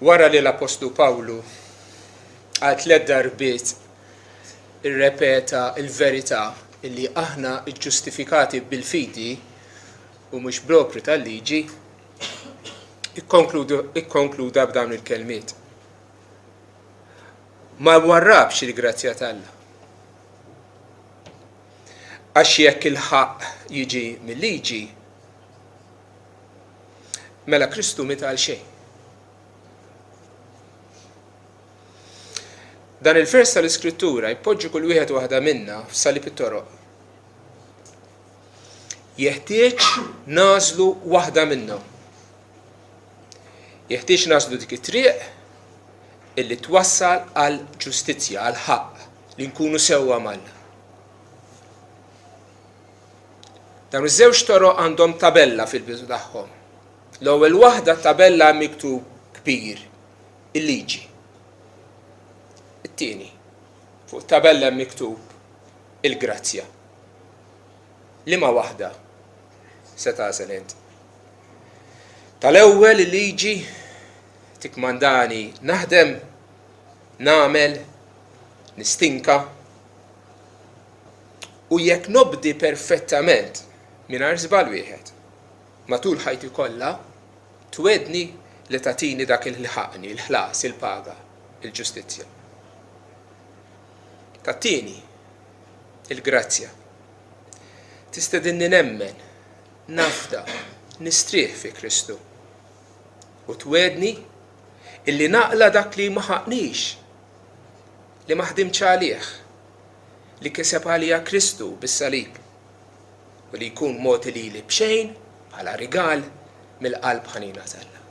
Wara li l-Apostlu Pawlu għal 3 darbiet irrepeta l-verità illi aħna ġustifikati bil-fidi u mhux bl-opri tal-liġi, ikkonkluda b'dawn il-kelmiet. Ma warrabx il-grazzja tal-Alla. Għax jekk il-ħaq jiġi mill-liġi, mela Kristu miet għal xejn. Dan il-vers tal-Iskrittura jpoġġi kull wieħed waħda minna f'salib it-toroq. Jeħtieġ nażlu waħda minnhom. Jeħtieġ nażlu dik it-triq illi twassal għal ġustizzja, għal ħaq li nkunu sewwa Malla. Dawn iż-żewġ toroq għandhom tabella fil-bidu tagħhom. L-ewwel waħda tabella miktub kbir, il-liġi. It-tieni, fuq tabella miktub il-grazzja. Liema waħda se tagħżel int. Tal-ewwel il-liġi tikmandani naħdem, nagħmel, nistinka u jekk nobdi perfettament mingħajr żball wieħed matul ħajti kollha twedni li tagħtini dak il-ħaqni, il-ħlas, il-paga, il-ġustizzja. Tat-tieni, il-grazzja. Tistedinni nemmen, nafda, nistrieħ fi Kristu. U twedni illi naqla dak li ma ħaqnix, li ma ħdimx għalih, li kiseb għalija Kristu bis-salib u li jkun moti lili b'xejn bħala rigal mill-qalb ħanina tal-Alla.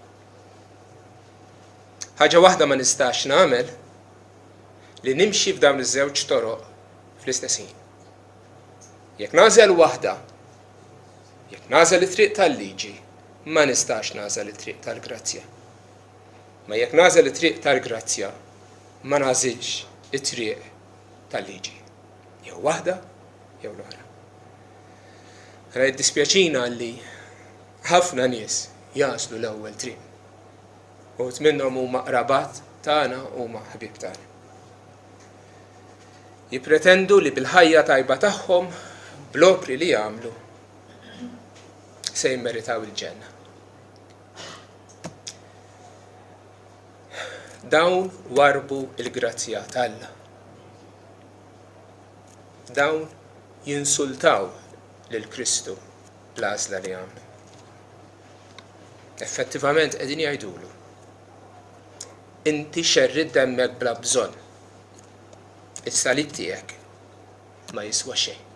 Ħaġa waħda ma nistax nagħmel li nimxi f'dawn iż-żewġ toroq fl-istess ħin. Jekk nagħżel waħda, jekk nagħżel it-triq tal-liġi, ma nistax nagħżel it-triq tal-grazzja. Ma jekk nagħżel it-triq tal-grazzja, ma nagħżilx it-triq tal-liġi. Jew waħda, jew l-oħra. Ra jiddispjaċina li ħafna nies jaslu l-ewwel triq. Uħud minnhom huma qrabat tagħna huma ħbieb tagħna. Jippretendu li bil-ħajja tajba tagħhom bl-opri li jagħmlu se jimmeritaw il-ġenna. Dawn warbu il-grazzja tal-Alla. Dawn jinsultaw lil Kristu l-għażla li għamlu. Effettivament qegħdin jgħidulu. Inti xerrid demmek bla bżonn. Is-salib tiegħek ma jiswa xejn.